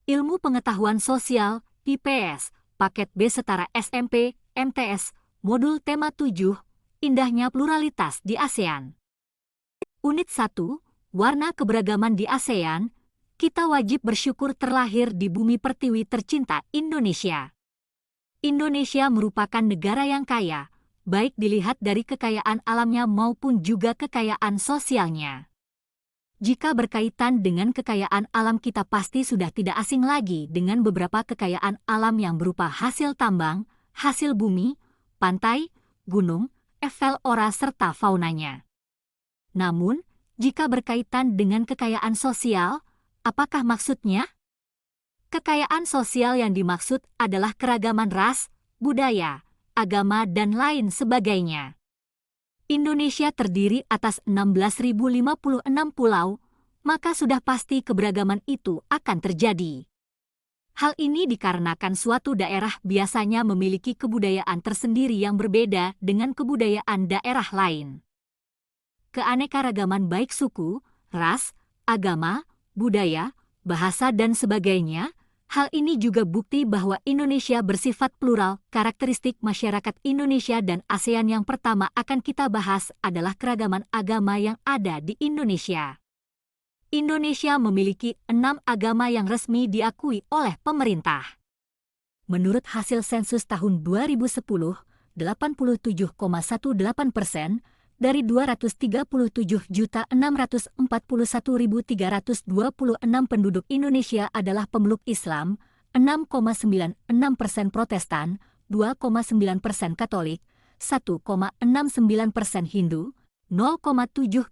Ilmu Pengetahuan Sosial, IPS, Paket B setara SMP, MTS, Modul Tema 7, Indahnya Pluralitas di ASEAN. Unit 1, Warna Keberagaman di ASEAN, kita wajib bersyukur terlahir di bumi pertiwi tercinta Indonesia. Indonesia merupakan negara yang kaya, baik dilihat dari kekayaan alamnya maupun juga kekayaan sosialnya. Jika berkaitan dengan kekayaan alam, kita pasti sudah tidak asing lagi dengan beberapa kekayaan alam yang berupa hasil tambang, hasil bumi, pantai, gunung, flora serta faunanya. Namun, jika berkaitan dengan kekayaan sosial, apakah maksudnya? Kekayaan sosial yang dimaksud adalah keragaman ras, budaya, agama, dan lain sebagainya. Indonesia terdiri atas 16.056 pulau, maka sudah pasti keberagaman itu akan terjadi. Hal ini dikarenakan suatu daerah biasanya memiliki kebudayaan tersendiri yang berbeda dengan kebudayaan daerah lain. Keanekaragaman baik suku, ras, agama, budaya, bahasa, dan sebagainya. Hal ini juga bukti bahwa Indonesia bersifat plural. Karakteristik masyarakat Indonesia dan ASEAN yang pertama akan kita bahas adalah keragaman agama yang ada di Indonesia. Indonesia memiliki 6 agama yang resmi diakui oleh pemerintah. Menurut hasil sensus tahun 2010, 87,18% dari 237.641.326 penduduk Indonesia adalah pemeluk Islam, 6,96% Protestan, 2,9% Katolik, 1,69% Hindu, 0,72%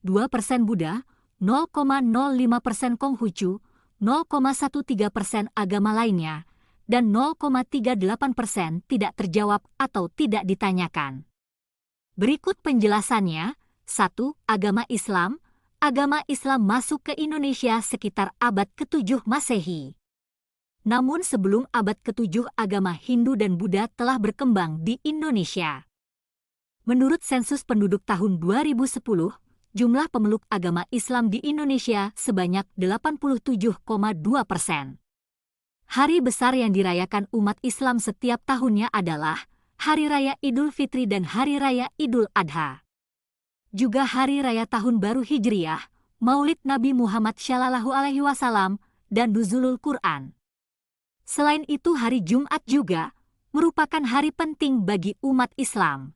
Buddha, 0,05% Konghucu, 0,13% agama lainnya, dan 0,38% tidak terjawab atau tidak ditanyakan. Berikut penjelasannya. 1. Agama Islam. Agama Islam masuk ke Indonesia sekitar abad ke-7 Masehi. Namun sebelum abad ke-7 agama Hindu dan Buddha telah berkembang di Indonesia. Menurut sensus penduduk tahun 2010, jumlah pemeluk agama Islam di Indonesia sebanyak 87,2%. Hari besar yang dirayakan umat Islam setiap tahunnya adalah Hari Raya Idul Fitri dan Hari Raya Idul Adha. Juga Hari Raya Tahun Baru Hijriyah, Maulid Nabi Muhammad SAW, dan Nuzulul Quran. Selain itu, hari Jumat juga merupakan hari penting bagi umat Islam.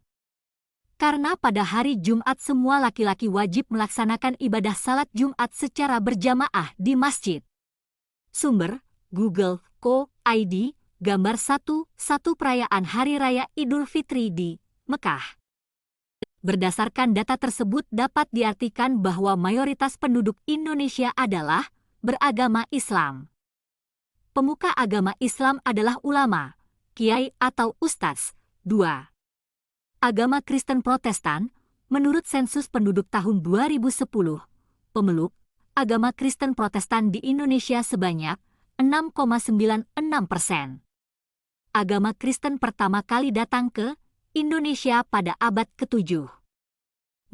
Karena pada hari Jumat semua laki-laki wajib melaksanakan ibadah salat Jumat secara berjamaah di masjid. Sumber, Google.co.id. Gambar 1. Perayaan Hari Raya Idul Fitri di Mekah. Berdasarkan data tersebut dapat diartikan bahwa mayoritas penduduk Indonesia adalah beragama Islam. Pemuka agama Islam adalah ulama, kiai atau ustadz. 2. Agama Kristen Protestan. Menurut sensus penduduk tahun 2010, pemeluk agama Kristen Protestan di Indonesia sebanyak 6,96%. Agama Kristen pertama kali datang ke Indonesia pada abad ke-7.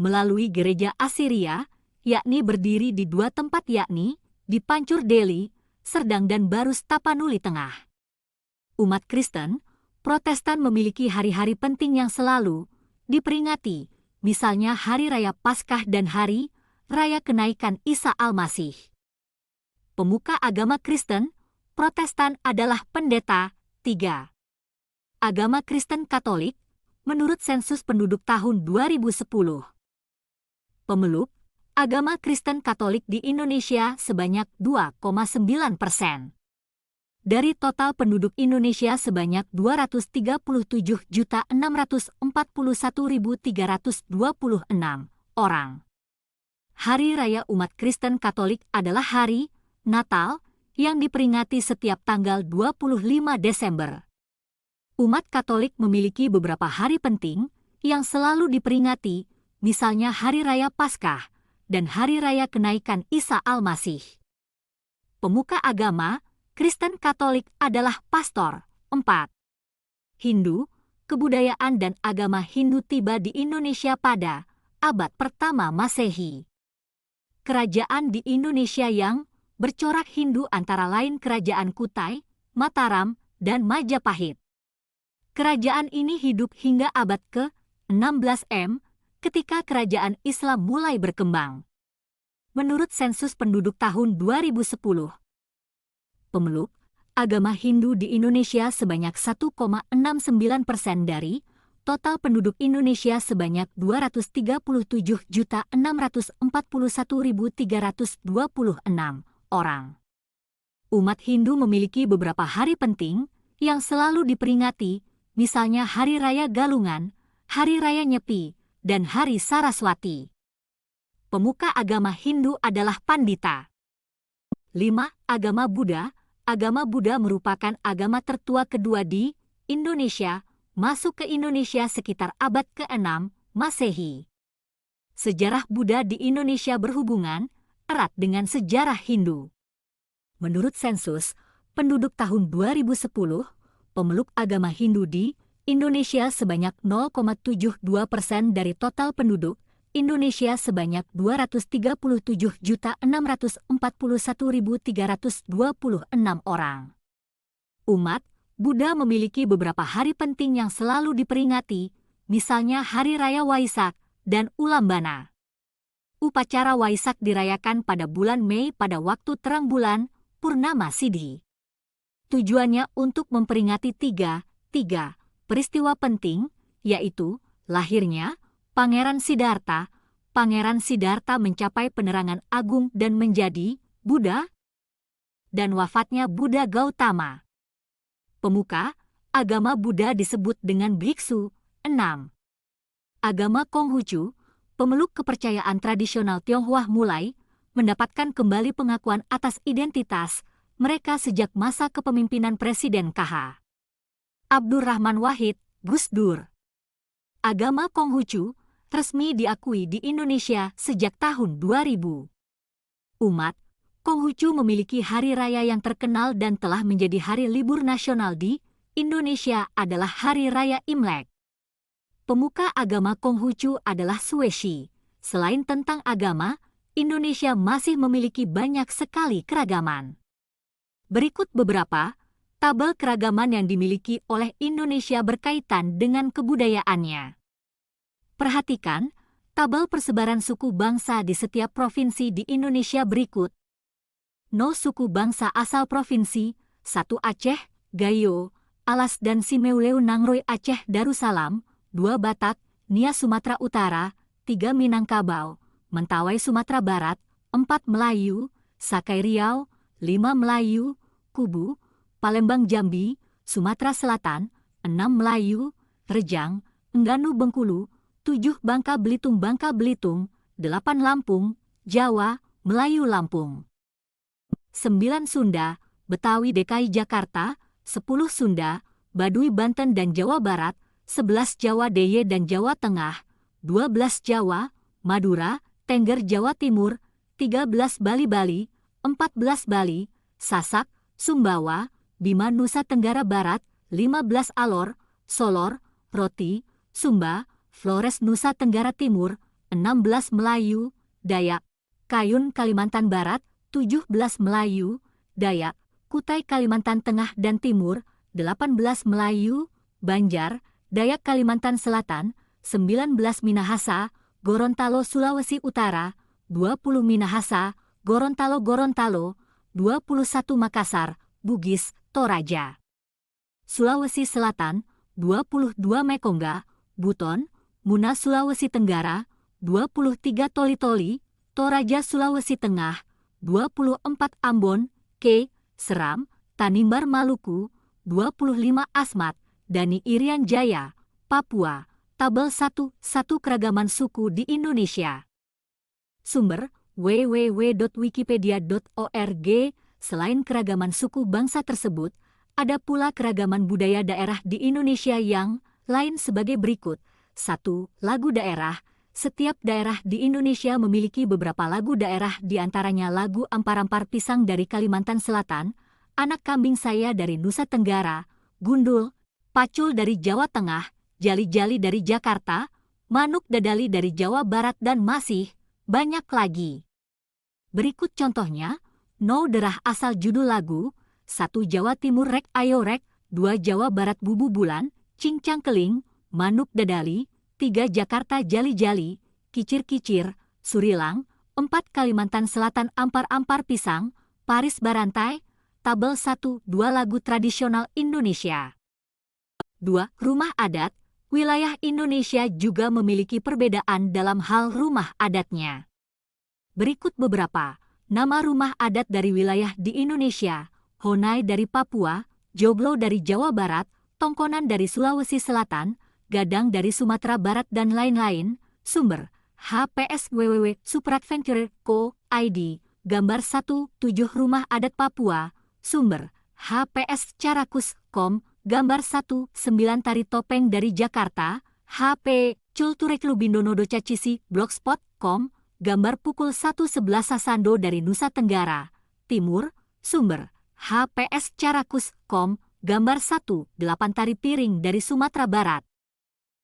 Melalui gereja Asiria, yakni berdiri di 2 tempat yakni di Pancur Deli, Serdang dan Barus Tapanuli Tengah. Umat Kristen, Protestan memiliki hari-hari penting yang selalu diperingati, misalnya Hari Raya Paskah dan Hari Raya Kenaikan Isa Al-Masih. Pemuka agama Kristen, Protestan adalah pendeta. 3. Agama Kristen Katolik. Menurut sensus penduduk tahun 2010, pemeluk agama Kristen Katolik di Indonesia sebanyak 2,9%. Dari total penduduk Indonesia sebanyak 237.641.326 orang. Hari Raya Umat Kristen Katolik adalah hari Natal yang diperingati setiap tanggal 25 Desember. Umat Katolik memiliki beberapa hari penting yang selalu diperingati, misalnya Hari Raya Paskah dan Hari Raya Kenaikan Isa Al-Masih. Pemuka agama Kristen Katolik adalah pastor. 4. Hindu. Kebudayaan dan agama Hindu tiba di Indonesia pada abad pertama Masehi. Kerajaan di Indonesia yang bercorak Hindu antara lain Kerajaan Kutai, Mataram, dan Majapahit. Kerajaan ini hidup hingga abad ke-16 M, ketika kerajaan Islam mulai berkembang. Menurut sensus penduduk tahun 2010, pemeluk agama Hindu di Indonesia sebanyak 1,69% dari total penduduk Indonesia sebanyak 237.641.326 orang. Umat Hindu memiliki beberapa hari penting yang selalu diperingati, misalnya Hari Raya Galungan, Hari Raya Nyepi, dan Hari Saraswati. Pemuka agama Hindu adalah Pandita. 5. Agama Buddha. Agama Buddha merupakan agama tertua kedua di Indonesia, masuk ke Indonesia sekitar abad ke-6 Masehi. Sejarah Buddha di Indonesia berhubungan erat dengan sejarah Hindu. Menurut sensus penduduk tahun 2010, pemeluk agama Hindu di Indonesia sebanyak 0,72% dari total penduduk Indonesia sebanyak 237.641.326 orang. Umat Buddha memiliki beberapa hari penting yang selalu diperingati, misalnya Hari Raya Waisak dan Ulambana. Upacara Waisak dirayakan pada bulan Mei pada waktu terang bulan, Purnama Sidhi. Tujuannya untuk memperingati tiga peristiwa penting, yaitu lahirnya Pangeran Siddhartha. Pangeran Siddhartha mencapai penerangan agung dan menjadi Buddha, dan wafatnya Buddha Gautama. Pemuka agama Buddha disebut dengan biksu. 6. Agama Konghucu, pemeluk kepercayaan tradisional Tionghoa mulai mendapatkan kembali pengakuan atas identitas mereka sejak masa kepemimpinan Presiden KH. Abdurrahman Wahid, Gus Dur. Agama Konghucu resmi diakui di Indonesia sejak tahun 2000. Umat Konghucu memiliki hari raya yang terkenal dan telah menjadi hari libur nasional di Indonesia adalah Hari Raya Imlek. Pemuka agama Konghucu adalah Sueshi. Selain tentang agama, Indonesia masih memiliki banyak sekali keragaman. Berikut beberapa tabel keragaman yang dimiliki oleh Indonesia berkaitan dengan kebudayaannya. Perhatikan tabel persebaran suku bangsa di setiap provinsi di Indonesia berikut. No suku bangsa asal provinsi: 1 Aceh, Gayo, Alas dan Simeuleu Nangroy Aceh Darussalam, 2 Batak, Nia Sumatera Utara, 3 Minangkabau, Mentawai Sumatera Barat, 4 Melayu, Sakai Riau, 5 Melayu, Kubu, Palembang Jambi, Sumatera Selatan, 6 Melayu, Rejang, Engganu Bengkulu, 7 Bangka Belitung 8 Lampung, Jawa, Melayu Lampung. 9 Sunda, Betawi DKI Jakarta, 10 Sunda, Baduy Banten dan Jawa Barat, 11 Jawa DIY dan Jawa Tengah, 12 Jawa, Madura, Tengger Jawa Timur, 13 Bali, 14 Bali, Sasak, Sumbawa, Bima Nusa Tenggara Barat, 15 Alor, Solor, Roti, Sumba, Flores Nusa Tenggara Timur, 16 Melayu, Dayak, Kayun Kalimantan Barat, 17 Melayu, Dayak, Kutai Kalimantan Tengah dan Timur, 18 Melayu, Banjar, Dayak Kalimantan Selatan, 19 Minahasa, Gorontalo Sulawesi Utara, 20 Minahasa, Gorontalo, 21 Makassar, Bugis, Toraja. Sulawesi Selatan, 22 Mekongga, Buton, Muna Sulawesi Tenggara, 23 Toli-Toli, Toraja Sulawesi Tengah, 24 Ambon, K, Seram, Tanimbar Maluku, 25 Asmat, Dani Irian Jaya, Papua. Tabel 1 keragaman suku di Indonesia. Sumber www.wikipedia.org. Selain keragaman suku bangsa tersebut, ada pula keragaman budaya daerah di Indonesia yang lain sebagai berikut. 1. Lagu daerah. Setiap daerah di Indonesia memiliki beberapa lagu daerah, di antaranya lagu Ampar-Ampar Pisang dari Kalimantan Selatan, Anak Kambing Saya dari Nusa Tenggara, Gundul, Pacul dari Jawa Tengah, Jali-Jali dari Jakarta, Manuk Dadali dari Jawa Barat, dan masih banyak lagi. Berikut contohnya: No derah asal judul lagu, 1 Jawa Timur rek ayo rek, 2 Jawa Barat bubu bulan, cincang keling, manuk dadali, 3 Jakarta jali-jali, kicir-kicir, surilang, 4 Kalimantan Selatan ampar-ampar pisang, Paris barantai, tabel 1, 2 lagu tradisional Indonesia. 2. Rumah adat, wilayah Indonesia juga memiliki perbedaan dalam hal rumah adatnya. Berikut beberapa nama rumah adat dari wilayah di Indonesia: Honai dari Papua, Joglo dari Jawa Barat, Tongkonan dari Sulawesi Selatan, Gadang dari Sumatera Barat dan lain-lain. Sumber: HPS www.supradventure.co.id. Gambar 1, 7 Rumah Adat Papua. Sumber: HPS Carakus.com. Gambar 1, 9 Tari Topeng dari Jakarta. HP Cultureklu Bindonodo Cacisi blogspot.com. Gambar pukul 1.11 Sasando dari Nusa Tenggara Timur. Sumber: HPS Carakus.com. Gambar 1, 8 Tari Piring dari Sumatera Barat.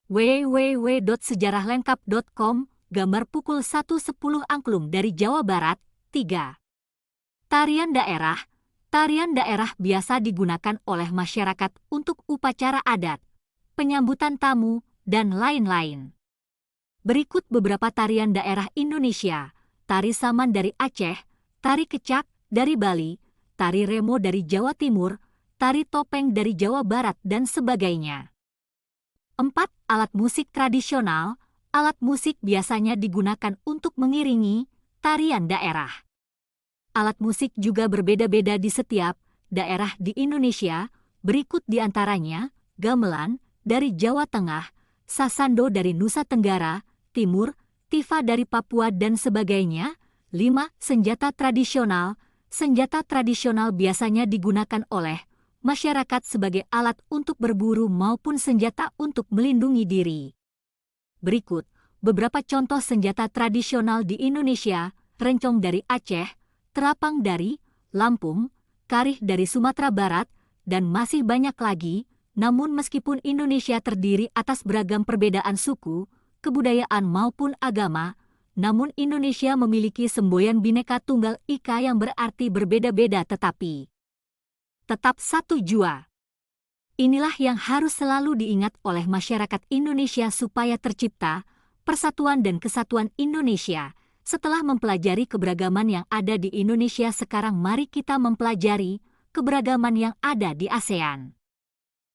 www.sejarahlengkap.com. Gambar pukul 1.10 Angklung dari Jawa Barat. 3. Tarian daerah. Tarian daerah biasa digunakan oleh masyarakat untuk upacara adat, penyambutan tamu, dan lain-lain. Berikut beberapa tarian daerah Indonesia: Tari Saman dari Aceh, Tari Kecak dari Bali, Tari Remo dari Jawa Timur, Tari Topeng dari Jawa Barat, dan sebagainya. 4. Alat musik tradisional. Alat musik biasanya digunakan untuk mengiringi tarian daerah. Alat musik juga berbeda-beda di setiap daerah di Indonesia. Berikut diantaranya: gamelan dari Jawa Tengah, sasando dari Nusa Tenggara Timur, tifa dari Papua, dan sebagainya. 5. Senjata tradisional. Senjata tradisional biasanya digunakan oleh masyarakat sebagai alat untuk berburu maupun senjata untuk melindungi diri. Berikut beberapa contoh senjata tradisional di Indonesia: rencong dari Aceh, terapang dari Lampung, karih dari Sumatera Barat, dan masih banyak lagi. Namun meskipun Indonesia terdiri atas beragam perbedaan suku, kebudayaan maupun agama, namun Indonesia memiliki semboyan Bhinneka Tunggal Ika yang berarti berbeda-beda tetapi tetap satu jua. Inilah yang harus selalu diingat oleh masyarakat Indonesia supaya tercipta persatuan dan kesatuan Indonesia. Setelah mempelajari keberagaman yang ada di Indonesia, sekarang mari kita mempelajari keberagaman yang ada di ASEAN.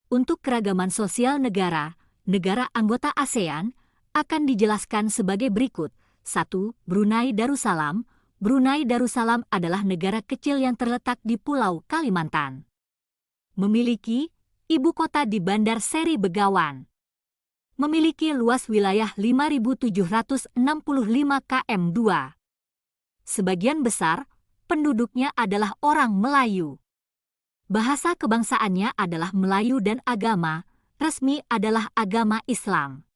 Untuk keragaman sosial negara anggota ASEAN akan dijelaskan sebagai berikut. 1. Brunei Darussalam. Brunei Darussalam adalah negara kecil yang terletak di Pulau Kalimantan. Memiliki ibu kota di Bandar Seri Begawan. Memiliki luas wilayah 5.765 km². Sebagian besar penduduknya adalah orang Melayu. Bahasa kebangsaannya adalah Melayu dan agama resmi adalah agama Islam.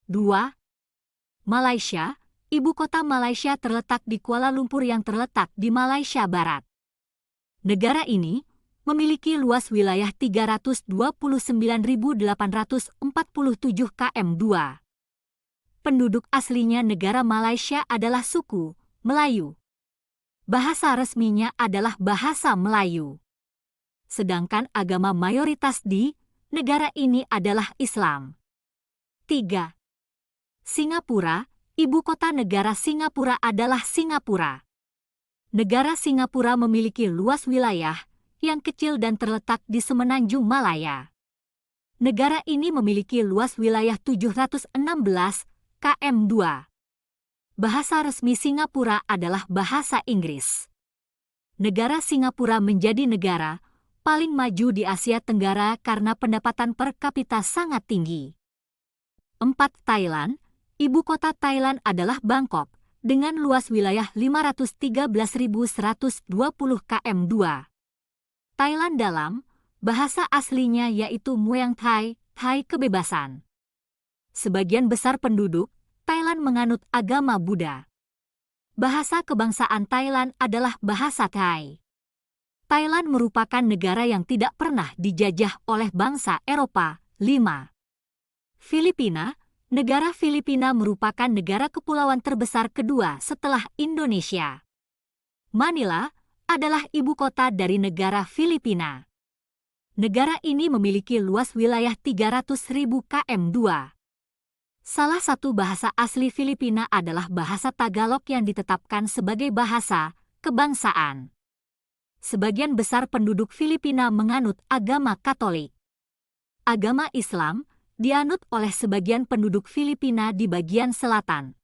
2. Malaysia. Ibu kota Malaysia terletak di Kuala Lumpur yang terletak di Malaysia Barat. Negara ini memiliki luas wilayah 329.847 km². Penduduk aslinya negara Malaysia adalah suku Melayu. Bahasa resminya adalah bahasa Melayu. Sedangkan agama mayoritas di negara ini adalah Islam. 3. Singapura. Ibu kota negara Singapura adalah Singapura. Negara Singapura memiliki luas wilayah yang kecil dan terletak di semenanjung Malaya. Negara ini memiliki luas wilayah 716 km². Bahasa resmi Singapura adalah bahasa Inggris. Negara Singapura menjadi negara paling maju di Asia Tenggara karena pendapatan per kapita sangat tinggi. 4. Thailand. Ibu kota Thailand adalah Bangkok dengan luas wilayah 513.120 km². Thailand dalam bahasa aslinya yaitu Mueang Thai, Thai kebebasan. Sebagian besar penduduk Thailand menganut agama Buddha. Bahasa kebangsaan Thailand adalah bahasa Thai. Thailand merupakan negara yang tidak pernah dijajah oleh bangsa Eropa. 5. Filipina. Negara Filipina merupakan negara kepulauan terbesar kedua setelah Indonesia. Manila adalah ibu kota dari negara Filipina. Negara ini memiliki luas wilayah 300.000 km². Salah satu bahasa asli Filipina adalah bahasa Tagalog yang ditetapkan sebagai bahasa kebangsaan. Sebagian besar penduduk Filipina menganut agama Katolik. Agama Islam dianut oleh sebagian penduduk Filipina di bagian selatan.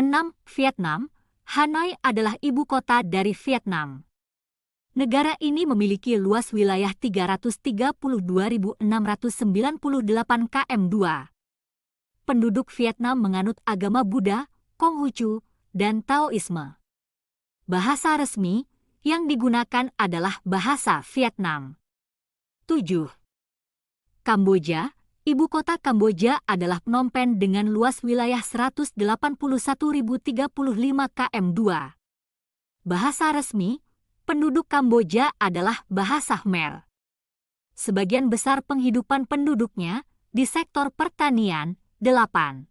6. Vietnam. Hanoi adalah ibu kota dari Vietnam. Negara ini memiliki luas wilayah 332.698 km². Penduduk Vietnam menganut agama Buddha, Konghucu, dan Taoisme. Bahasa resmi yang digunakan adalah bahasa Vietnam. 7. Kamboja. Ibu kota Kamboja adalah Phnom Penh dengan luas wilayah 181.035 km². Bahasa resmi penduduk Kamboja adalah bahasa Khmer. Sebagian besar penghidupan penduduknya di sektor pertanian. 8.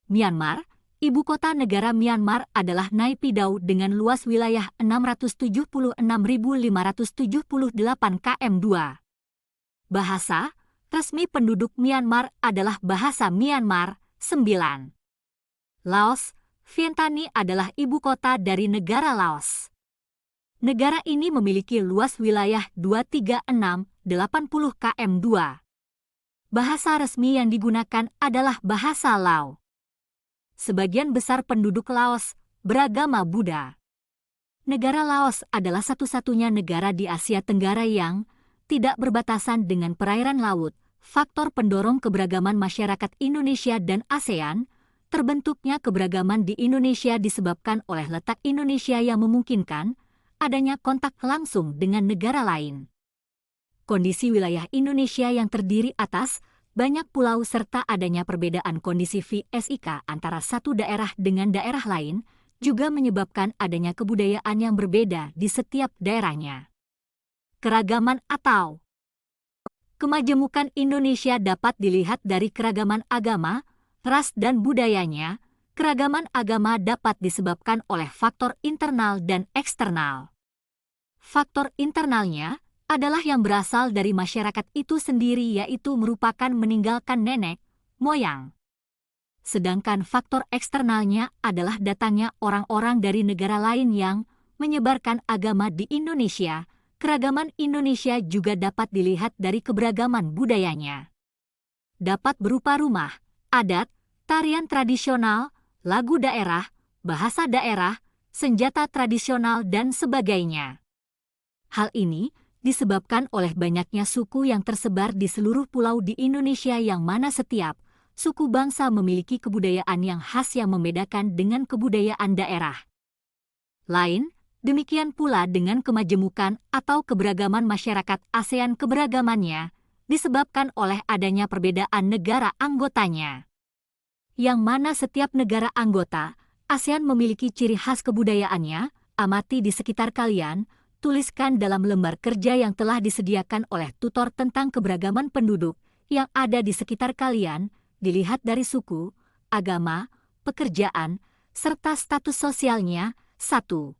Myanmar. Ibu kota negara Myanmar adalah Naypyidaw dengan luas wilayah 676.578 km². Bahasa resmi penduduk Myanmar adalah bahasa Myanmar. 9. Laos. Vientiane adalah ibu kota dari negara Laos. Negara ini memiliki luas wilayah 236.080 km². Bahasa resmi yang digunakan adalah bahasa Lao. Sebagian besar penduduk Laos beragama Buddha. Negara Laos adalah satu-satunya negara di Asia Tenggara yang tidak berbatasan dengan perairan laut. Faktor pendorong keberagaman masyarakat Indonesia dan ASEAN, terbentuknya keberagaman di Indonesia disebabkan oleh letak Indonesia yang memungkinkan adanya kontak langsung dengan negara lain. Kondisi wilayah Indonesia yang terdiri atas banyak pulau serta adanya perbedaan kondisi fisika antara satu daerah dengan daerah lain juga menyebabkan adanya kebudayaan yang berbeda di setiap daerahnya. Keragaman atau kemajemukan Indonesia dapat dilihat dari keragaman agama, ras dan budayanya. Keragaman agama dapat disebabkan oleh faktor internal dan eksternal. Faktor internalnya adalah yang berasal dari masyarakat itu sendiri, yaitu merupakan meninggalkan nenek moyang. Sedangkan faktor eksternalnya adalah datangnya orang-orang dari negara lain yang menyebarkan agama di Indonesia. Keragaman Indonesia juga dapat dilihat dari keberagaman budayanya. Dapat berupa rumah, adat, tarian tradisional, lagu daerah, bahasa daerah, senjata tradisional, dan sebagainya. Hal ini disebabkan oleh banyaknya suku yang tersebar di seluruh pulau di Indonesia yang mana setiap suku bangsa memiliki kebudayaan yang khas yang membedakan dengan kebudayaan daerah lain. Demikian pula dengan kemajemukan atau keberagaman masyarakat ASEAN, keberagamannya disebabkan oleh adanya perbedaan negara anggotanya. Yang mana setiap negara anggota ASEAN memiliki ciri khas kebudayaannya. Amati di sekitar kalian. Tuliskan dalam lembar kerja yang telah disediakan oleh tutor tentang keberagaman penduduk yang ada di sekitar kalian, dilihat dari suku, agama, pekerjaan, serta status sosialnya. 1.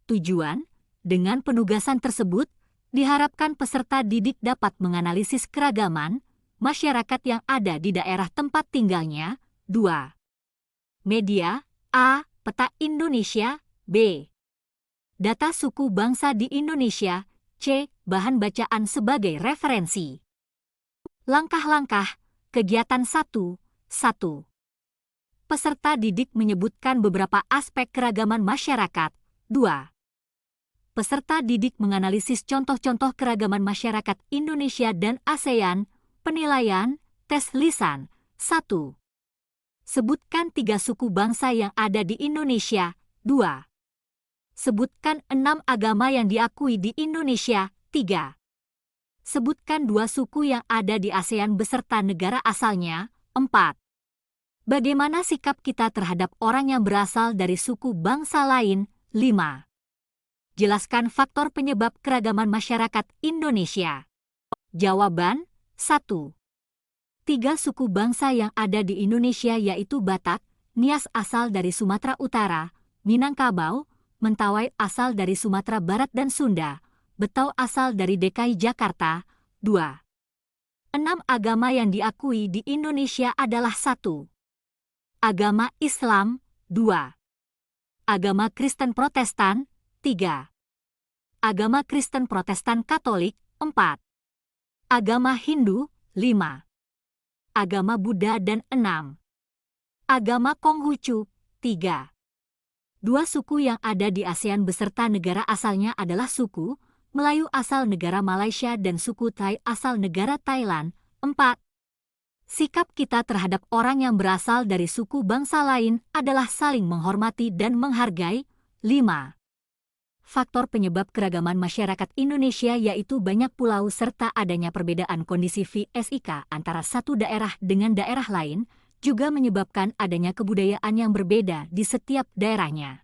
Tujuan, dengan penugasan tersebut, diharapkan peserta didik dapat menganalisis keragaman masyarakat yang ada di daerah tempat tinggalnya. 2. Media. A. Peta Indonesia. B. Data suku bangsa di Indonesia. C. Bahan bacaan sebagai referensi. Langkah-langkah kegiatan 1. 1. Peserta didik menyebutkan beberapa aspek keragaman masyarakat. 2. Peserta didik menganalisis contoh-contoh keragaman masyarakat Indonesia dan ASEAN. Penilaian, tes lisan. 1. Sebutkan 3 suku bangsa yang ada di Indonesia. 2. Sebutkan 6 agama yang diakui di Indonesia. 3. Sebutkan 2 suku yang ada di ASEAN beserta negara asalnya. 4. Bagaimana sikap kita terhadap orang yang berasal dari suku bangsa lain? 5. Jelaskan faktor penyebab keragaman masyarakat Indonesia. Jawaban. 1. 3 suku bangsa yang ada di Indonesia yaitu Batak, Nias asal dari Sumatera Utara, Minangkabau, Mentawai asal dari Sumatera Barat dan Sunda, Betau asal dari DKI Jakarta. 2. 6 agama yang diakui di Indonesia adalah 1. Agama Islam. 2. Agama Kristen Protestan. 3. Agama Kristen Protestan Katolik. 4. Agama Hindu. 5. Agama Buddha dan 6. Agama Konghucu. 3. 2 suku yang ada di ASEAN beserta negara asalnya adalah suku Melayu asal negara Malaysia dan suku Thai asal negara Thailand. 4. Sikap kita terhadap orang yang berasal dari suku bangsa lain adalah saling menghormati dan menghargai. 5. Faktor penyebab keragaman masyarakat Indonesia yaitu banyak pulau serta adanya perbedaan kondisi fisika antara satu daerah dengan daerah lain, juga menyebabkan adanya kebudayaan yang berbeda di setiap daerahnya.